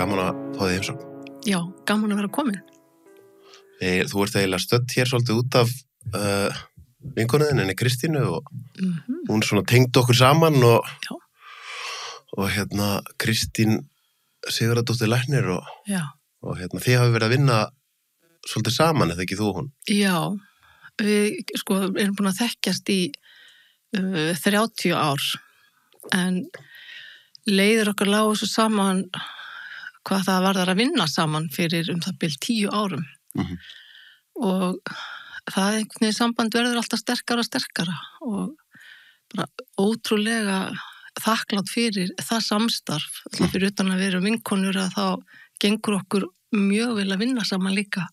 gaman að fá þig heimsókn. Já, gaman að vera komin. Þú ert eiginlega stödd hér svolítið út af vinkonuðin, henni Kristínu og hún svona tengd okkur saman og Kristín Sigurðardóttir læknir og þið hafi verið að vinna svolítið saman, eða ekki þú og hún? Já, við erum búin að þekkjast í 30 ár, en leiðir okkar lágu svo saman hvað það varðar að vinna saman fyrir það bil 10 árum. Og það einhvern veginn samband verður alltaf sterkara og sterkara og bara ótrúlega þakklátt fyrir það samstarf. Alltaf fyrir utan að við erum vinkonur að þá gengur okkur mjög vel að vinna saman líka.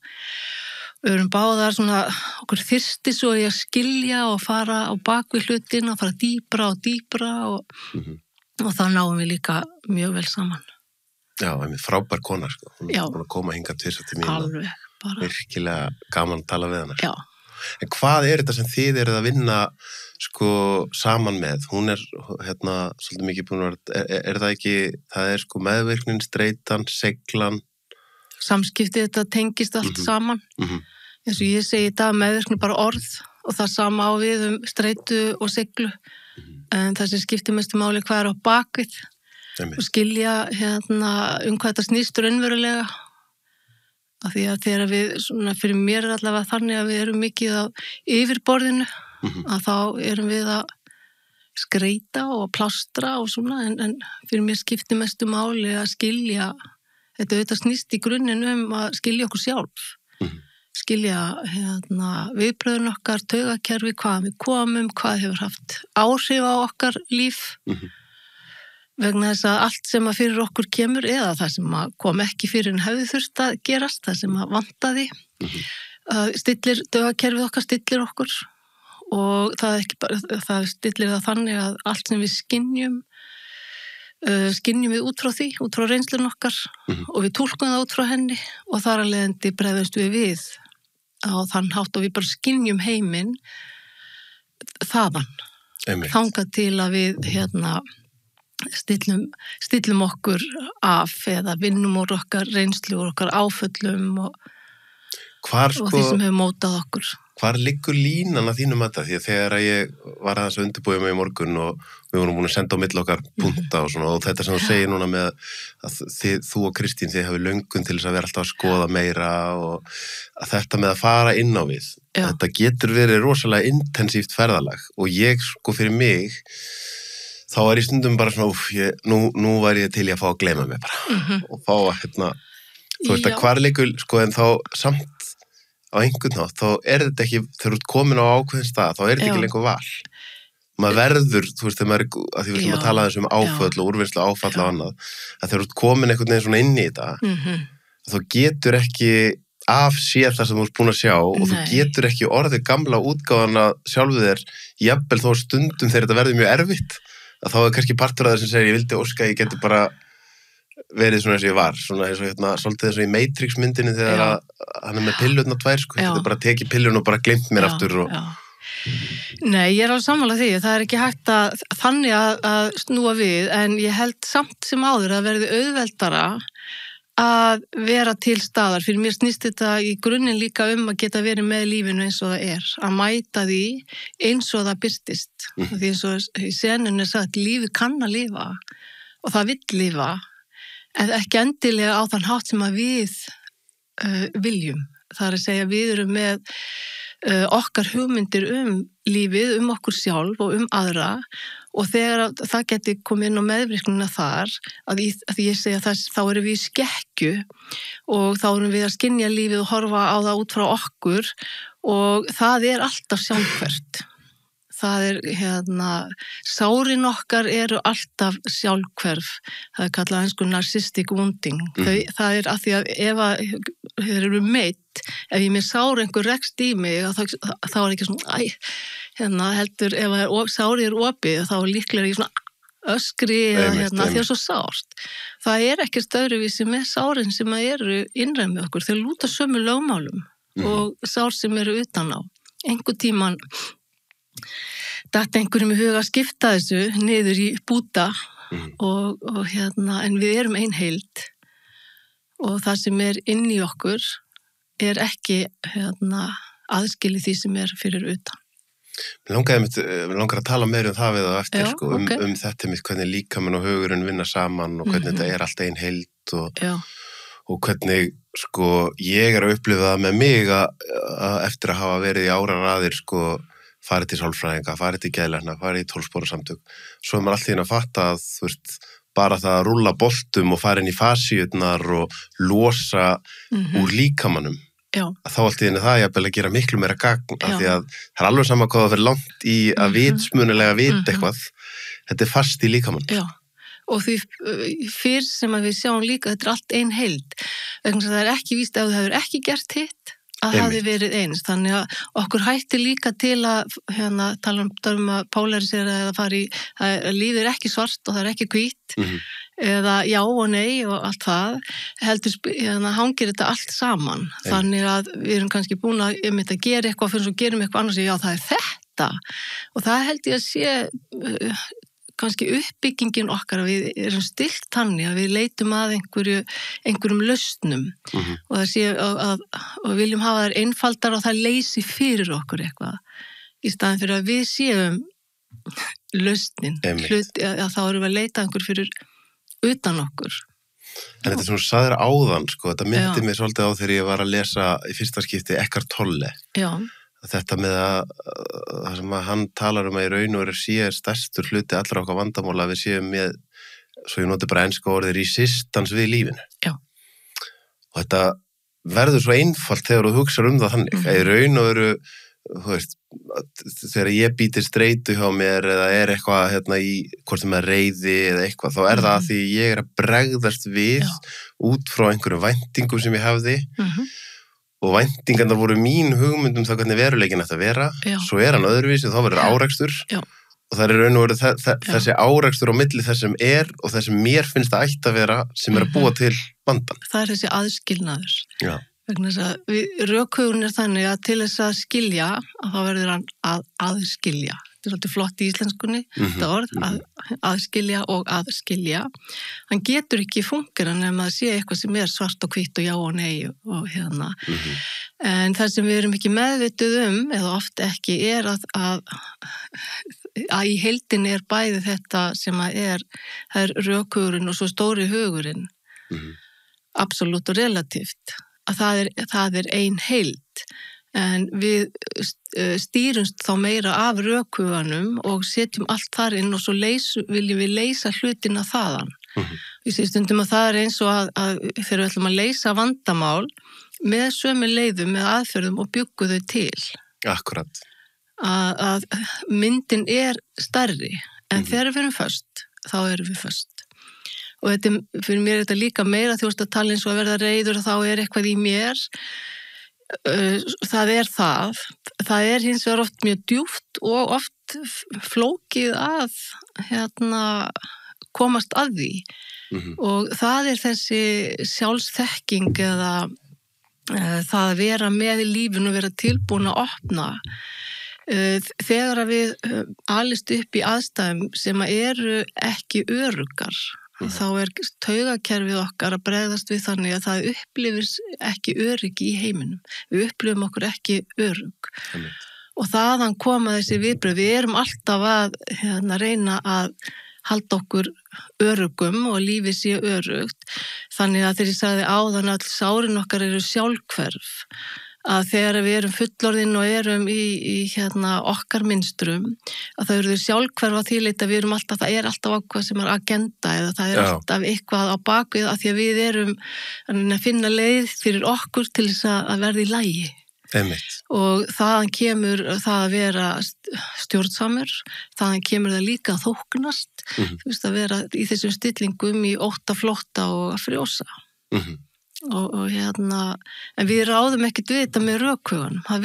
Við erum báðar svona, okkur þyrsti svo í að skilja og fara á bakvið hlutina, fara dýpra og dýpra og það náum við líka mjög vel saman. Já, frábær kona, sko. Hún er búin að koma hingað tvisvar til mín. Alveg, bara. Virkilega gaman að tala við hana. Já. En hvað er þetta sem þið eruð að vinna, sko, saman með? Hún er, svolítið mikið búin að vera, er það ekki, það er sko meðvirknin, streitan, seglan? Samskiptið þetta tengist allt saman. Eins og ég segi í dag, meðvirkni bara orð og það sama á við streitu og seglu. En það sem skiptir mestu máli hvað er á bakvið og skilja hvað þetta snýst raunverulega. Af því að þegar við, svona fyrir mér er allavega þannig að við erum mikið á yfirborðinu, að þá erum við að skreita og plástra og svona, en fyrir mér skiptir mestu máli að skilja, þetta auðvitað snýst í grunninn að skilja okkur sjálf, skilja viðbröðun okkar, taugakerfi, hvað við komum, hvað hefur haft áhrif á okkar líf, vegna þess að allt sem að fyrir okkur kemur eða það sem að kom ekki fyrir en hefði þurft að gerast, það sem að vantaði, stillir taugakerfið okkar, stillir okkur og það stillir það þannig að allt sem við skynjum við út frá því, út frá reynslun okkar og við túlkum það út frá henni og þar að leiðandi bregðumst við á þann hátt og við bara skynjum heiminn þaðan. Þangað til að við stillum okkur af eða vinnum úr okkar reynslu úr okkar áföllum og því sem hefur mótað okkur. Hvar liggur línan að þínum þetta? Því að þegar ég var aðeins að undirbúa mig í morgun og við vorum búin að senda á milli okkar punta og svona og þetta sem þú segir núna með að þú og Kristín þið hafi löngun til þess að vera alltaf að skoða meira og að þetta með að fara inn á við. Þetta getur verið rosalega intensíft ferðalag og ég fyrir mig þá ég stundum bara svona, nú væri ég til í að fá að gleyma mig bara og fá að, þú veist að hvar liggur, sko, en þá samt á einhvern nátt, þá þetta ekki, þegar þú ert komin á ákveðin stað, þá þetta ekki lengur val. Maður verður, þú veist, þegar maður að því við ætlum að tala aðeins áföll og úrvinnslu áfall og annað, að þegar þú ert komin einhvern veginn svona inn í þetta, þá getur ekki af sér það sem þú ert búin að sjá og þú getur ekki orðið gamla útgáfan að sjálfu þér, jafnvel þó stundum þegar þetta verður mjög erfitt, að þá kannski partur af það sem segir ég vildi óska að ég geti bara verið svona eins og ég var, svona eins og svolítið eins og í Matrix myndinni þegar hann með pillurna 2, sko, þetta bara tekið pillurna og bara gleymt mér aftur og... Nei, ég alveg sammála því, það ekki hægt að þannig að snúa við, en ég held samt sem áður að verði auðveldara að vera til staðar, fyrir mér snýst þetta í grunninn líka að geta verið með lífinu eins og það að mæta því eins og það birtist. Því eins og í senunni sagt, lífið kann að lifa og það vill lifa, en ekki endilega á þann hátt sem að við viljum. Það að segja við erum með okkar hugmyndir lífið, okkur sjálf og aðra og þegar það geti komið inn á meðvirknina þar, að ég segja þá erum við í skekkju og þá erum við að skynja lífið og horfa á það út frá okkur og það alltaf sjálfhverft. Það sárin okkar eru alltaf sjálfhverf. Það kallað ensku narcissistic wounding. Það að því að ef þeir eru meitt, ef ég með sár einhver rekst í mig, þá ekki svona, heldur, ef sárið er opið, þá líklega ég svona öskri eða því að svo sárt. Það ekkert öðruvísi með sárin sem eru innræð með okkur. Þeir lúta sömu lögmálum og sár sem eru utan á. Einhver tíman datt einhverjum í huga að skipta þessu niður í búta og en við erum ein heild og það sem inn í okkur ekki aðskilið því sem fyrir utan. Mér langar að tala meira það við á eftir, Já, sko, ok. þetta mitt, hvernig líkaminn og hugurinn vinna saman og hvernig þetta allt ein heild og hvernig, sko, ég að upplifa það með mig að eftir að hafa verið í áraraðir, sko, farið til sálfræðinga, farið til geðlækna, farið í 12 spora samtök. Svo maður allt í einu að fatta að, þú veist, bara það að rúlla boltum og fara inn í fasíurnar og losa úr líkamannum. Já. Að þá allt í einu það jafnvel að gera miklu meira gagn af því að það alveg sama hvað það fyrir langt í að vitsmunilega vita eitthvað. Þetta fast í líkamann. Já. Og því fyrr sem að við sjáum líka, þetta allt ein heild. Vegna að það ekki víst að þú hefur ekki gert hitt, að það hefði verið eins. Þannig að okkur hættir líka til að tala um að polarisera eða fara í, að lífið ekki svart og það ekki hvítt, eða já og nei og allt það, heldur hangir þetta allt saman. Þannig að við erum kannski búin að gera eitthvað fyrir svo gerum eitthvað annars, já það þetta. Og það held ég að sé kannski uppbyggingin okkar að við erum stillt þannig að við leitum að einhverjum lausnum og það sé og viljum hafa þær einfaldar og það leysi fyrir okkur eitthvað í staðin fyrir að við séum lausnin. Þá erum við að leita einhver fyrir utan okkur. En þetta sem þú sagðir áðan, sko, þetta myndi mig svolítið á þegar ég var að lesa í fyrsta skipti Eckhart Tolle. Já. Þetta með það sem að hann talar að í raun og sé stærstur hluti allra okkar vandamála að við séum með, svo ég noti bara enska orðið, resistance við lífinu. Já. Og þetta verður svo einfalt þegar þú hugsar það þannig. Í raun og þú veist, þegar ég býtir streitu hjá mér eða eitthvað í hvort sem reiði eða eitthvað, þá það að því ég að bregðast við út frá einhverjum væntingum sem ég hafði og væntingarna voru mín hugmyndum það hvernig veruleikin ætti að vera, svo hann öðruvísi, þá verður árekstur og það raun og veru þessi árekstur á milli þess sem og þess sem mér finnst að ætti að vera sem að búa til vandan. Það þessi aðskilnaður. Já. Vegna þess að rökhugurinn þannig að til þess að skilja, að þá verður hann að aðskilja. Þetta svolítið flott í íslenskunni, þetta orð, aðskilja og aðskilja. Hann getur ekki fungera nema að sé eitthvað sem svart og hvítt og já og nei og En það sem við erum ekki meðvituð eða oft ekki, að í heildinni bæði þetta sem það rökhugurinn og svo stóri hugurinn, absolutt og relatíft. Að það ein heild, en við stýrumst þá meira af rökhuganum og setjum allt þar inn og svo viljum við leysa hlutina þaðan. Við séum stundum að það eins og að þegar við ætlum að leysa vandamál með sömu leiðum, með aðferðum og bjuggu þau til. Akkurat. Að myndin stærri, en þegar við erum föst, þá erum við föst. Og fyrir mér þetta líka meira, þú veist að tala eins og að verða reiður og þá eitthvað í mér. Það það. Það hins vegar oft mjög djúpt og oft flókið að komast að því. Og það þessi sjálfsþekking eða það að vera með í lífinu og vera tilbúin að opna. Þegar við alist upp í aðstæðum sem eru ekki öruggar, þá taugakerfið okkar að bregðast við þannig að það upplifir ekki öryggi í heiminum. Við upplifum okkur ekki örugg. Og þaðan koma þessi viðbrögð. Við erum alltaf að reyna að halda okkur öruggum og lífið sé öruggt. Þannig að þegar ég sagði áðan að sárin okkar eru sjálfhverf, að þegar við erum fullorðin og erum í okkar mynstrum, að það eru sjálfhverfa því leita við erum alltaf, það alltaf eitthvað sem agenda eða það alltaf eitthvað á bakvið að því að við erum að finna leið fyrir okkur til þess að verða í lagi. Og þaðan kemur það að vera stjórnsamur, þaðan kemur það líka að þóknast, þú veist að vera í þessum stillingum í ótta, flótta og að frjósa. En við ráðum ekkert við þetta með rökhuganum. Hann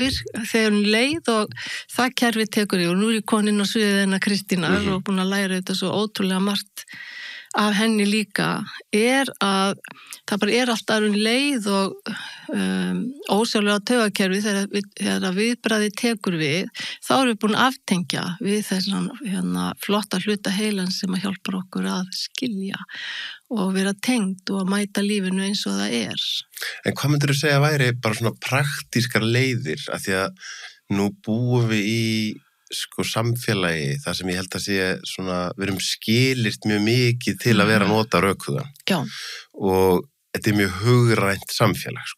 þegar hann leið og það kerfið tekur og nú ég komin inn á sviðið hennar Kristínar og búin að læra þetta svo ótrúlega margt af henni líka að það bara alltaf leið og ósjálflega taugakerfi þegar viðbragðið tekur við, þá erum við búin að aftengja við þessan flotta hluta heilans sem að hjálpar okkur að skilja og vera tengd og að mæta lífinu eins og það er. En hvað myndir þú segja væri bara svona praktískar leiðir, af því að nú búum við í samfélagi þar sem ég held að sé svona, við erum skilyrt mjög mikið til að vera að nota rökhugann. Já. Og þetta mjög hugrænt samfélag,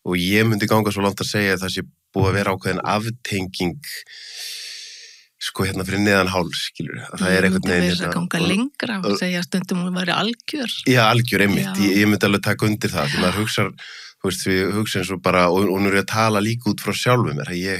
og ég myndi ganga svo langt að segja að það sé búið að vera ákveðin aftenging fyrir neðan háls, skilur. Það einhvern veginn. Það að ganga lengra og segja stundum hún væri algjör. Já, algjör, einmitt. Ég myndi alveg taka undir það, því maður hugsar, við hugsa eins og bara, og nú er ég að tala líka út frá sjálfum mér, að ég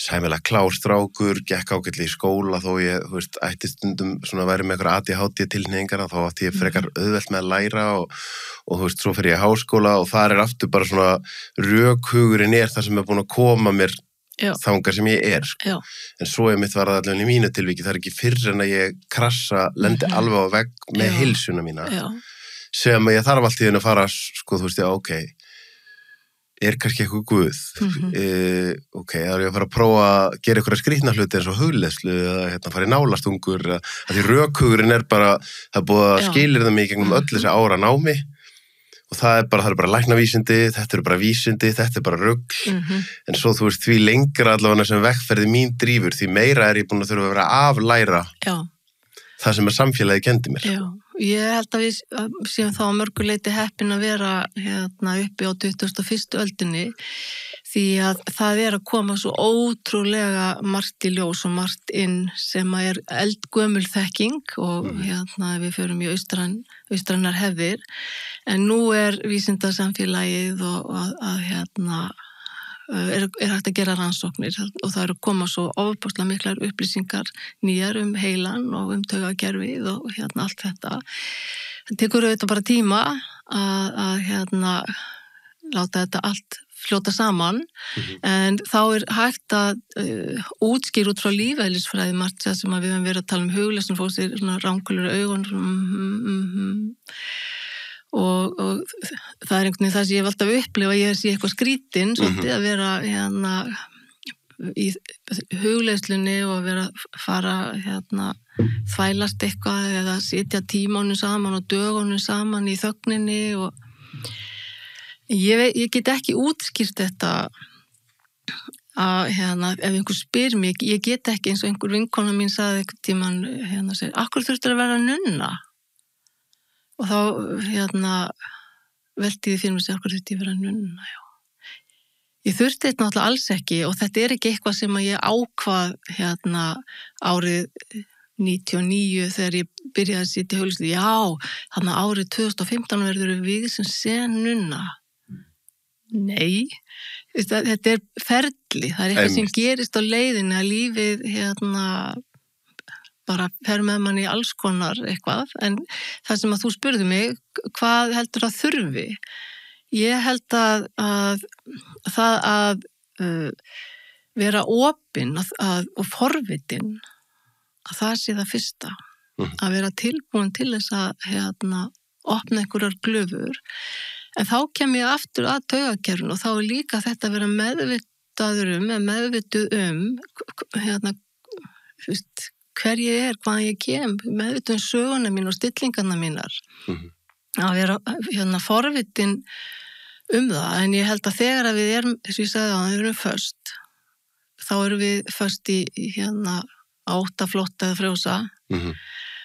sæmilega klár strákur, gekk ágætlega í skóla þó ég, ætti stundum svona væri með eitthvað ADHD tilhneigingar, þá átti ég frekar auðvelt með að læra og svo fer ég í háskóla og þar aftur bara svona rökhugurinn það sem búin að koma mér þangað sem ég en svo mitt var það allavega í mínu tilviki, það ekki fyrr en að ég krassa, lendi alveg á vegg með heilsuna mína, sem ég þarf allt í þennu að fara, ok, kannski eitthvað guð, ok, þá ég að fara að prófa að gera eitthvað skrýtna hluti eins og hugleiðslu eða fara í nálastungur, að því rökhugurinn bara, það búið að skilir það mig gegnum öll þessi ára námi og það bara læknavísindi, þetta bara vísindi, þetta bara rugl, en svo því lengra allavega sem vegferði mín drífur, því meira ég búin að þurfa að vera að aflæra það sem samfélagi kendi mér. Já, ég held að við séum þá að mörguleiti heppin að vera uppi á 21. öldinni, því að það að koma svo ótrúlega margt í ljós og margt inn sem að eldgömul þekking og við förum í austrænar hefðir, en nú vísindasamfélagið og að hægt að gera rannsóknir og það koma svo ofboðslega miklar upplýsingar nýjar heilan og taugakerfið og allt þetta. Það tekur auðvitað bara tíma að láta þetta allt fljóta saman, en þá hægt að útskýra út frá lífeðlisfræði margt sem við höfum verið að tala hugleysn fólk sér svona rankulur augun og það einhvern veginn það sem ég hef alltaf upplifað, ég sé eitthvað skrítinn svolítið að vera í hugleiðslunni og vera fara þvælast eitthvað eða sitja tímanum saman og dögunum saman í þögninni og ég get ekki útskýrt þetta að ef einhver spyr mig, ég get ekki eins og einhver vinkona mín sagði einhvern tímann segir, akkur þurftur að vera nunna? Og þá velti ég fyrir mig sér okkur þetta ég vera nunna, Ég þurfti þetta náttúrulega alls ekki og þetta ekki eitthvað sem að ég ákvað árið 99 þegar ég byrjaði að sitja í hugleiðslu. Þannig að árið 2015 verður við sem nunna. Nei, þetta ferli, það eitthvað sem gerist á leiðinni að lífið bara fer með mann í alls konar eitthvað, en það sem að þú spurði mig, hvað heldur að þurfi? Ég held að það að vera opinn og forvitin, að það sé það fyrsta, að vera tilbúin til þess að opna einhverjar glufur, en þá kem ég aftur að taugakerfinu og þá líka þetta að vera meðvituð hver ég hvaðan ég kem, meðvituð söguna mín og stillingarna mínar, að vera forvitin það, en ég held að þegar að við erum, þess að ég sagði að við erum föst, þá erum við föst í átta, flotta eða frjósa,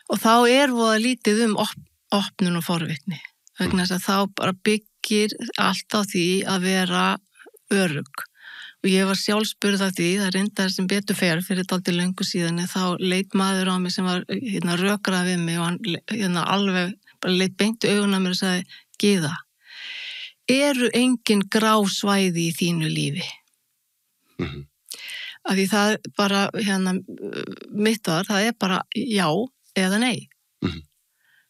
og þá voða lítið opnun og forvitni, vegna þess að þá bara byggir allt á því að vera örugg. Og ég var sjálf spurð af því, það reyndar sem betur fer fyrir dálítið löngu síðan, þá leit maður á mig sem var rökrað við mig og hann alveg bara leit beint augun á mér og sagði, Gyða, eru engin grá svæði í þínu lífi? Af því það bara, mitt var, það bara já eða nei.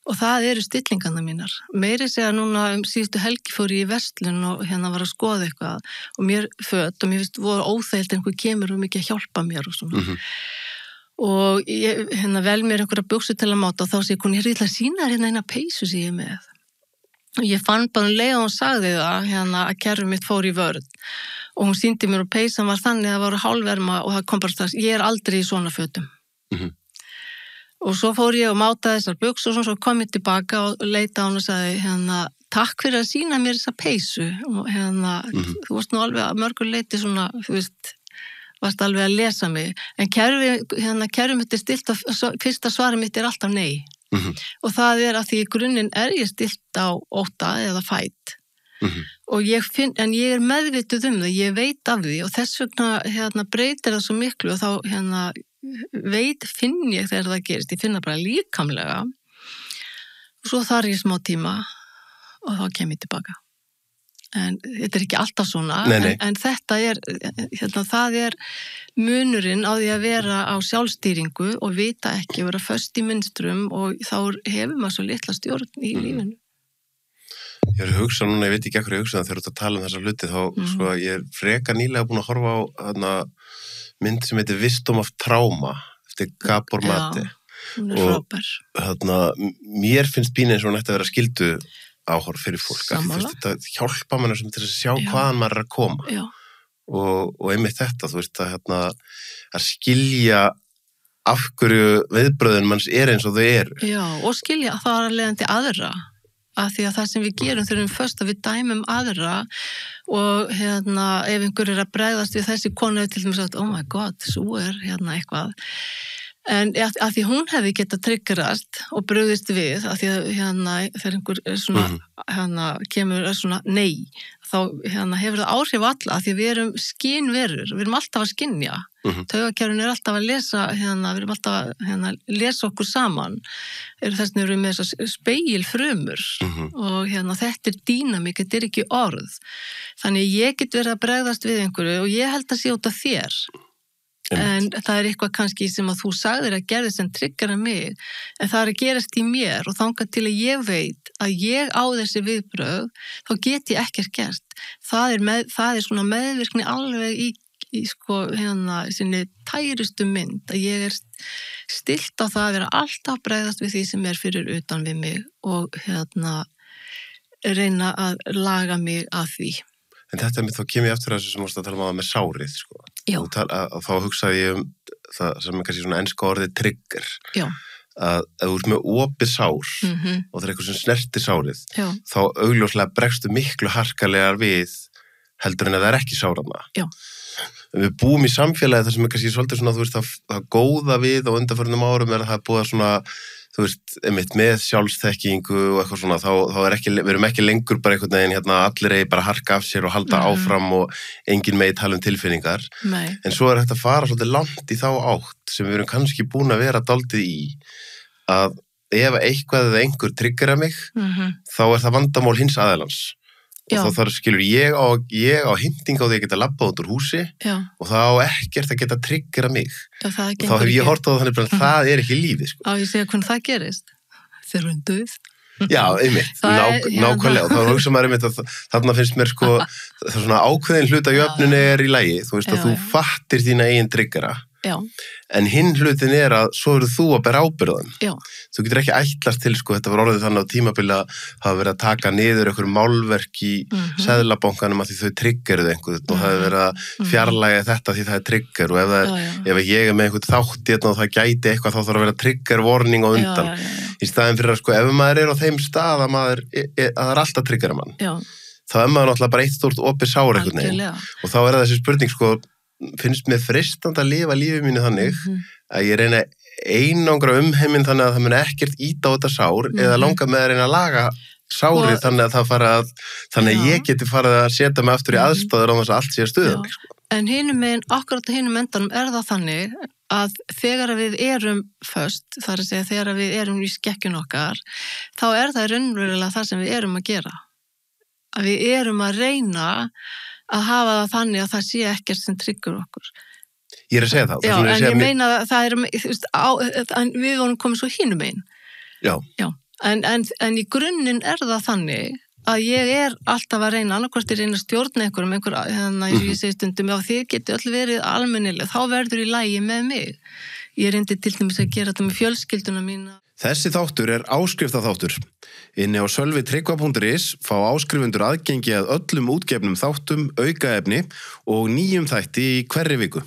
Og það eru stillingarna mínar. Meiri segja núna síðustu helgi fór ég í verslun og var að skoða eitthvað og mér föt og mér finnst voru óþægilt einhver kemur og mikið að hjálpa mér og svona. og ég vel mér einhverja buxur til að máta og þá segir hún, ég ætla að sýna þér eina peysu sem ég er með. Og ég fann bara leið og hún sagði það, að kerfið mitt fór í vörn og hún sýndi mér og peysan var þannig að það voru hálfverma og það kom bara strax, ég er aldrei í svona fötum. Og svo fór ég og mátaði þessar buxur og svo kom ég tilbaka og leita á hún og sagði, takk fyrir að sýna mér þessa peysu og þú varst nú alveg að mörgur leiti svona, þú veist, varst alveg að lesa mig, en kerfið mitt er stilt og fyrsta svarið mitt er alltaf nei. Og það er að því í grunninn er ég stilt á ótta eða fæt og en ég er meðvituð það, ég veit af því og þess vegna breytir það svo miklu og þá finn ég þegar það gerist, ég finna bara líkamlega og svo þarf ég smá tíma og þá kem ég tilbaka. En þetta er ekki alltaf svona, nei. En þetta er, það er munurinn á því að vera á sjálfstýringu og vita ekki, vera föst í mynstrum og þá hefur maður svo litla stjórn í lífinu. Ég er að hugsa núna, ég veit ekki ekkur ég hugsa þegar þú ert að tala þessa hluti, þá sko, ég er freka nýlega búin að horfa á mynd sem heitir Wisdom of Trauma, eftir Gabor Mate. Já, hún er frábær. Mér finnst pínu eins og hún ætti að vera skildu áhorf fyrir fólk. Þetta hjálpa mann til að sjá hvaðan maður er að koma. Og einmitt þetta, þú veist, að skilja af hverju viðbröðin manns er eins og þau eru. Já, og skilja það að leiðandi aðra. Af því að það sem við gerum þurfum först að við dæmum aðra og ef einhver er að bregðast við þessi konu til þess að oh my god, svo er eitthvað. En að því hún hefði getað triggerast og brugðist við, að því að þegar einhver er svona, kemur svona nei, þá hefur það áhrif alla, að því að við erum skynverur, við erum alltaf að skynja. Taugakerfin er alltaf að lesa, við erum alltaf að lesa okkur saman, þess vegna erum við með þessar spegilfrumur og þetta er dýnamík, þetta er ekki orð. Þannig ég get verið að bregðast við einhverju og ég held að sé út af þér. En það er eitthvað kannski sem að þú sagðir að gerði sem triggera mig, en það er að gerast í mér og þangað til að ég veit að ég á þessi viðbrögð, þá get ég ekkert gert. Það er svona meðvirkni alveg í sko, sinni tærustu mynd, að ég er stilt á það að vera alltaf bregðast við því sem er fyrir utan við mig og reyna að laga mig að því. En þetta þá kemur ég eftir þessu sem varst að tala með sárið, sko. Þá hugsaði ég það sem er kannski svona enska orðið trigger. Já. Að þú ert með opið sár og það er eitthvað sem snertir sárið, þá augljóslega bregstu miklu harkalegar við heldur en að það er ekki sárana. Já. Við búum í samfélagi þar sem er kannski svolítið svona, þú veist, það góða við á undanförnum árum er að það er búið að svona, þú veist, með sjálfsþekkingu og eitthvað svona, þá við erum ekki lengur bara einhvern veginn, allir eigi bara harka af sér og halda áfram og enginn megi tala tilfinningar. Nei. En svo er þetta að fara svolítið langt í þá átt sem við erum kannski búin að vera dálítið í, að ef eitthvað eða einhver triggera mig, þá er það vandamál hins aðilans. Já. Og þá þarf, skilur, ég á heimting á því að geta labbað út úr húsi og það á ekkert að geta triggera mig. Já, og þá hef ég hort á þannig að það er ekki lífið, sko. Á, ég segja hvernig það gerist. Þeir eru döð. Já, einmitt, nákvæmlega. Og þá hugsa maður einmitt að þarna finnst mér, sko, það er svona ákveðin hlut að jöfnunni er í lagi. Þú veist að þú fattir þína eigin triggera. Já. En hinn hlutin er að svo eru þú að bera ábyrgðan. Já. Þú getur ekki ætlast til, sko, þetta var orðið þannig á tímabili að hafa verið að taka niður einhver málverk í seðlabankanum að því þau triggeruðu einhvern og það hefur verið að fjarlæga þetta því það er trigger og ef ég er með einhvern þátt í þetta og það gæti eitthvað þá þarf að vera trigger warning á undan. Í staðin fyrir að, sko, ef maður er á þeim stað að maður að það er alltaf triggera mann. Já. Þá er maður náttúrulega bara eitt stórt opið sár einhvern veginn. Og þá er það þessi spurning, sko, finnst mér freistandi að lifa lífið mínu þannig að ég reyna einangra heiminn þannig að það mun ekkert íta á þetta sár eða langa með að reyna að laga sárið þannig að það fara að þannig að ég geti farið að setja mig aftur í aðstæður á þess að allt sé að stuða mig, sko. En hinum megin, akkurat á hinum endanum er það þannig að þegar við erum föst, þar að segja þegar við erum í skekkjun okkar, þá er það raunverulega það sem við erum að gera. Að við erum að reyna að hafa það þannig að það sé ekkert sem tryggur okkur. Ég er að segja það. Já, en ég meina að það er, þú veist, við vorum komið svo hinum einn. Já. Já, en í grunninn er það þannig að ég er alltaf að reyna, annarkvort ég reyna að stjórna ég segi stundum, já, þið getur öll verið almennileg, þá verður í lagi með mig. Ég reyndi til dæmis að gera þetta með fjölskylduna mína. Þessi þáttur áskriftaþáttur. Inni á sölvitryggva.is fá áskrifundur aðgengi að öllum útgefnum þáttum, aukaefni og nýjum þætti í hverri viku.